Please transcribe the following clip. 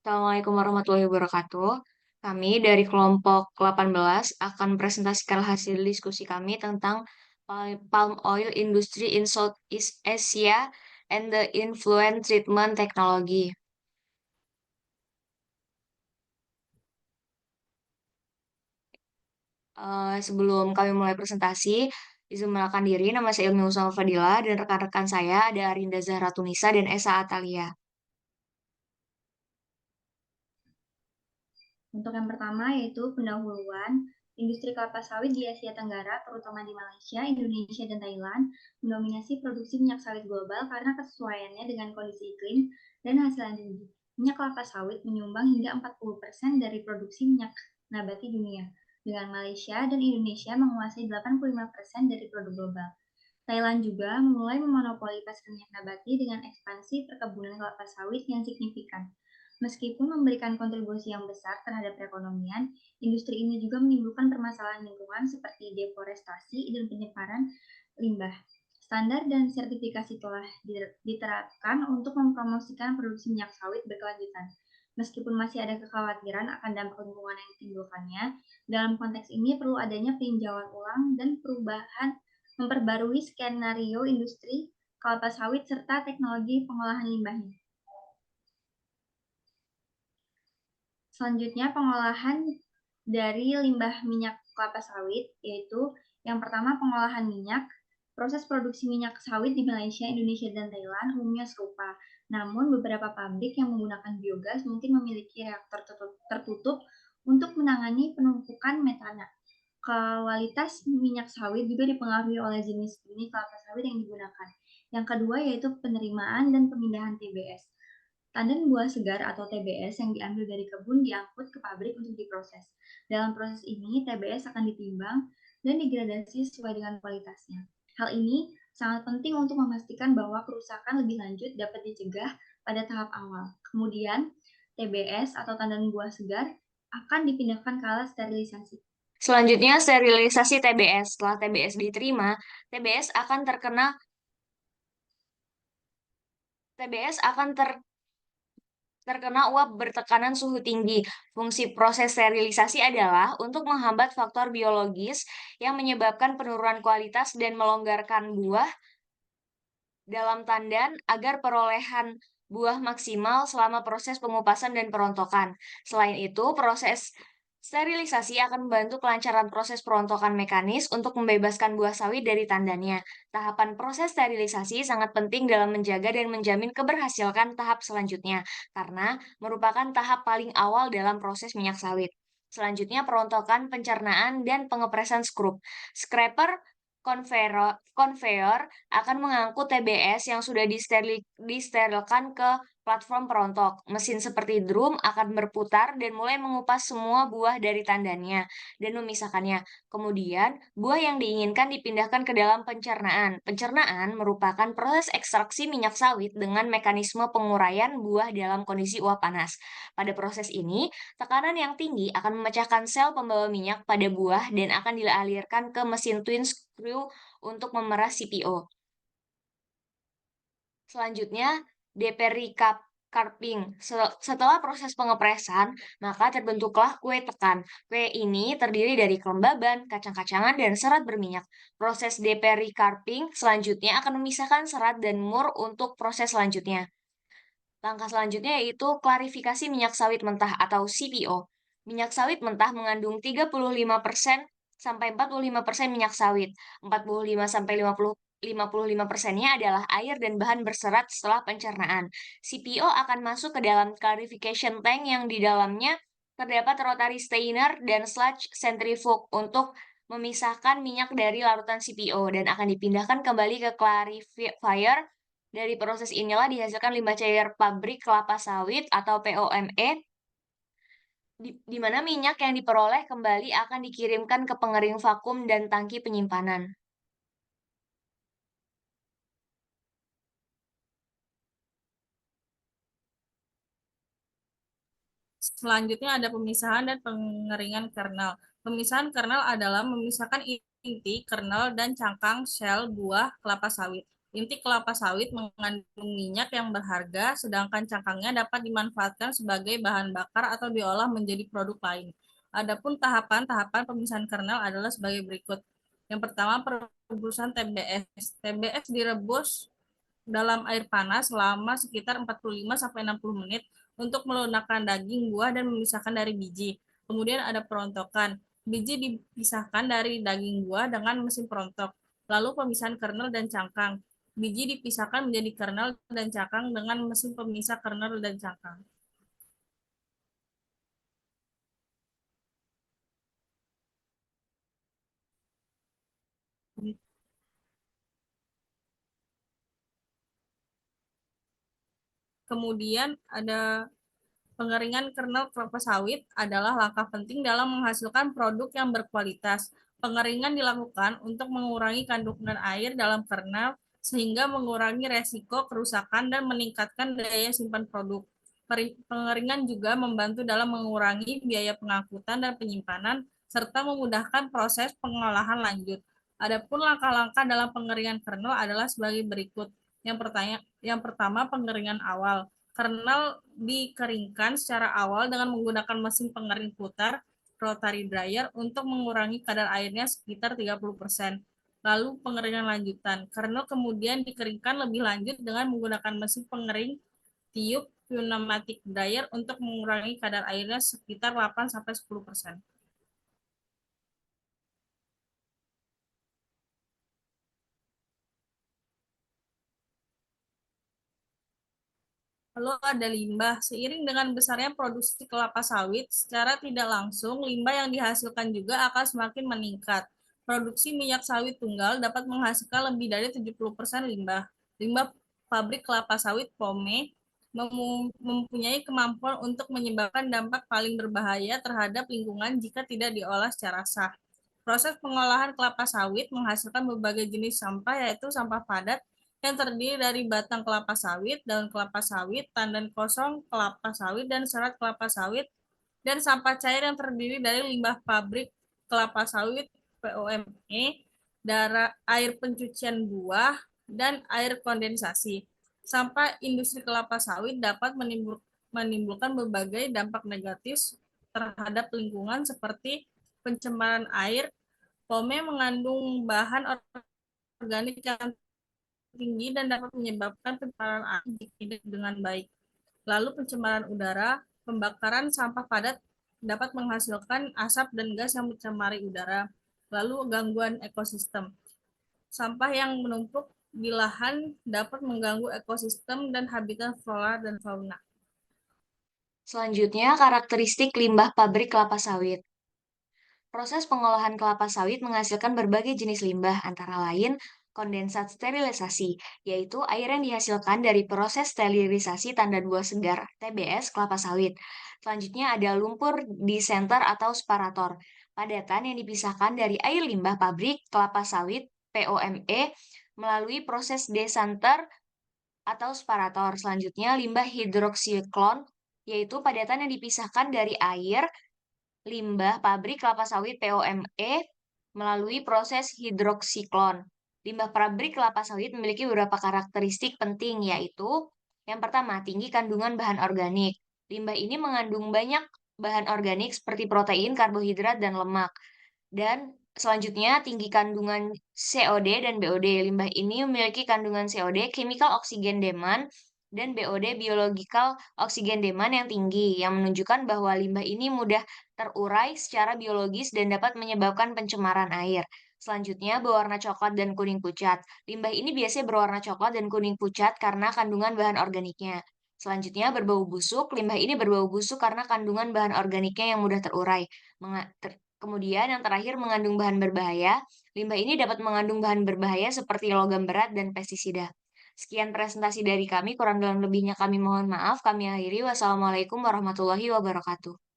Assalamualaikum warahmatullahi wabarakatuh. Kami dari kelompok 18 akan presentasikan hasil diskusi kami tentang palm oil industry in Southeast Asia and the influent treatment technology. Sebelum kami mulai presentasi, izin mengenalkan diri, nama saya Ilmi Usama Fadila dan rekan-rekan saya ada Arinda Zahra Tunisa dan Esa Atalia. Untuk yang pertama yaitu pendahuluan industri kelapa sawit di Asia Tenggara, terutama di Malaysia, Indonesia, dan Thailand, mendominasi produksi minyak sawit global karena kesesuaiannya dengan kondisi iklim dan hasil yang tinggi. Minyak kelapa sawit menyumbang hingga 40% dari produksi minyak nabati dunia, dengan Malaysia dan Indonesia menguasai 85% dari produk global. Thailand juga mulai memonopoli pasar minyak nabati dengan ekspansi perkebunan kelapa sawit yang signifikan. Meskipun memberikan kontribusi yang besar terhadap perekonomian, industri ini juga menimbulkan permasalahan lingkungan seperti deforestasi dan penyebaran limbah. Standar dan sertifikasi telah diterapkan untuk mempromosikan produksi minyak sawit berkelanjutan. Meskipun masih ada kekhawatiran akan dampak lingkungan yang ditimbulkannya, dalam konteks ini perlu adanya peninjauan ulang dan perubahan memperbarui skenario industri kelapa sawit serta teknologi pengolahan limbahnya. Selanjutnya pengolahan dari limbah minyak kelapa sawit, yaitu yang pertama pengolahan minyak. Proses produksi minyak sawit di Malaysia, Indonesia, dan Thailand umumnya serupa. Namun beberapa pabrik yang menggunakan biogas mungkin memiliki reaktor tertutup untuk menangani penumpukan metana. Kualitas minyak sawit juga dipengaruhi oleh jenis benih kelapa sawit yang digunakan. Yang kedua yaitu penerimaan dan pemindahan TBS. Tandan buah segar atau TBS yang diambil dari kebun diangkut ke pabrik untuk diproses. Dalam proses ini, TBS akan ditimbang dan digradasi sesuai dengan kualitasnya. Hal ini sangat penting untuk memastikan bahwa kerusakan lebih lanjut dapat dicegah pada tahap awal. Kemudian, TBS atau tandan buah segar akan dipindahkan ke alat sterilisasi. Selanjutnya, sterilisasi TBS. Setelah TBS diterima, TBS akan terkena terkena uap bertekanan suhu tinggi. Fungsi proses sterilisasi adalah untuk menghambat faktor biologis yang menyebabkan penurunan kualitas dan melonggarkan buah dalam tandan agar perolehan buah maksimal selama proses pengupasan dan perontokan. Selain itu, proses sterilisasi akan membantu kelancaran proses perontokan mekanis untuk membebaskan buah sawit dari tandannya. Tahapan proses sterilisasi sangat penting dalam menjaga dan menjamin keberhasilan tahap selanjutnya, karena merupakan tahap paling awal dalam proses minyak sawit. Selanjutnya, perontokan, pencernaan, dan pengepresan skrup. Scraper konveyor akan mengangkut TBS yang sudah disterilkan ke platform perontok. Mesin seperti drum akan berputar dan mulai mengupas semua buah dari tandannya dan memisahkannya. Kemudian, buah yang diinginkan dipindahkan ke dalam pencernaan. Pencernaan merupakan proses ekstraksi minyak sawit dengan mekanisme penguraian buah dalam kondisi uap panas. Pada proses ini, tekanan yang tinggi akan memecahkan sel pembawa minyak pada buah dan akan dialirkan ke mesin twin screw untuk memeras CPO. Selanjutnya, carping. Setelah proses pengepresan, maka terbentuklah kue tekan. Kue ini terdiri dari kelembaban, kacang-kacangan, dan serat berminyak. Proses carping selanjutnya akan memisahkan serat dan mur untuk proses selanjutnya. Langkah selanjutnya yaitu klarifikasi minyak sawit mentah atau CPO. Minyak sawit mentah mengandung 35% sampai 45% minyak sawit. 45 sampai 55%-nya adalah air dan bahan berserat setelah pencernaan. CPO akan masuk ke dalam clarification tank yang di dalamnya terdapat rotary stainer dan sludge centrifuge untuk memisahkan minyak dari larutan CPO dan akan dipindahkan kembali ke clarifier. Dari proses inilah dihasilkan limbah cair pabrik kelapa sawit atau POME, di mana minyak yang diperoleh kembali akan dikirimkan ke pengering vakum dan tangki penyimpanan. Selanjutnya ada pemisahan dan pengeringan kernel. Pemisahan kernel adalah memisahkan inti, kernel, dan cangkang sel buah kelapa sawit. Inti kelapa sawit mengandung minyak yang berharga, sedangkan cangkangnya dapat dimanfaatkan sebagai bahan bakar atau diolah menjadi produk lain. Adapun tahapan-tahapan pemisahan kernel adalah sebagai berikut. Yang pertama, perebusan TBS. TBS direbus dalam air panas selama sekitar 45-60 menit untuk melunakkan daging, buah, dan memisahkan dari biji. Kemudian ada perontokan. Biji dipisahkan dari daging buah dengan mesin perontok. Lalu pemisahan kernel dan cangkang. Biji dipisahkan menjadi kernel dan cangkang dengan mesin pemisah kernel dan cangkang. Kemudian ada pengeringan kernel kelapa sawit adalah langkah penting dalam menghasilkan produk yang berkualitas. Pengeringan dilakukan untuk mengurangi kandungan air dalam kernel sehingga mengurangi resiko kerusakan dan meningkatkan daya simpan produk. Pengeringan juga membantu dalam mengurangi biaya pengangkutan dan penyimpanan serta memudahkan proses pengolahan lanjut. Adapun langkah-langkah dalam pengeringan kernel adalah sebagai berikut. Yang pertama, pengeringan awal. Kernel dikeringkan secara awal dengan menggunakan mesin pengering putar rotary dryer untuk mengurangi kadar airnya sekitar 30%. Lalu pengeringan lanjutan. Kernel kemudian dikeringkan lebih lanjut dengan menggunakan mesin pengering tiup pneumatic dryer untuk mengurangi kadar airnya sekitar 8-10%. Lalu ada limbah. Seiring dengan besarnya produksi kelapa sawit, secara tidak langsung limbah yang dihasilkan juga akan semakin meningkat. Produksi minyak sawit tunggal dapat menghasilkan lebih dari 70% limbah. Limbah pabrik kelapa sawit POME mempunyai kemampuan untuk menyebabkan dampak paling berbahaya terhadap lingkungan jika tidak diolah secara sah. Proses pengolahan kelapa sawit menghasilkan berbagai jenis sampah, yaitu sampah padat yang terdiri dari batang kelapa sawit, daun kelapa sawit, tandan kosong kelapa sawit, dan serat kelapa sawit, dan sampah cair yang terdiri dari limbah pabrik kelapa sawit POME, darah air pencucian buah, dan air kondensasi. Sampah industri kelapa sawit dapat menimbulkan berbagai dampak negatif terhadap lingkungan seperti pencemaran air. POME mengandung bahan organik yang tinggi dan dapat menyebabkan pencemaran air jika tidak dengan baik. Lalu pencemaran udara, pembakaran sampah padat dapat menghasilkan asap dan gas yang mencemari udara. Lalu gangguan ekosistem. Sampah yang menumpuk di lahan dapat mengganggu ekosistem dan habitat flora dan fauna. Selanjutnya, karakteristik limbah pabrik kelapa sawit. Proses pengolahan kelapa sawit menghasilkan berbagai jenis limbah, antara lain kondensat sterilisasi, yaitu air yang dihasilkan dari proses sterilisasi tandan buah segar (TBS) kelapa sawit. Selanjutnya ada lumpur disenter atau sparator, padatan yang dipisahkan dari air limbah pabrik kelapa sawit (POME) melalui proses desanter atau sparator. Selanjutnya limbah hidroksiklon, yaitu padatan yang dipisahkan dari air limbah pabrik kelapa sawit POME melalui proses hidroksiklon. Limbah pabrik kelapa sawit memiliki beberapa karakteristik penting, yaitu yang pertama, tinggi kandungan bahan organik. Limbah ini mengandung banyak bahan organik seperti protein, karbohidrat, dan lemak. Dan selanjutnya, tinggi kandungan COD dan BOD. Limbah ini memiliki kandungan COD, chemical oxygen demand, dan BOD, biological oxygen demand yang tinggi, yang menunjukkan bahwa limbah ini mudah terurai secara biologis dan dapat menyebabkan pencemaran air. Selanjutnya, berwarna coklat dan kuning pucat. Limbah ini biasanya berwarna coklat dan kuning pucat karena kandungan bahan organiknya. Selanjutnya, berbau busuk. Limbah ini berbau busuk karena kandungan bahan organiknya yang mudah terurai. Kemudian yang terakhir, mengandung bahan berbahaya. Limbah ini dapat mengandung bahan berbahaya seperti logam berat dan pestisida. Sekian presentasi dari kami, kurang dan lebihnya kami mohon maaf. Kami akhiri. Wassalamualaikum warahmatullahi wabarakatuh.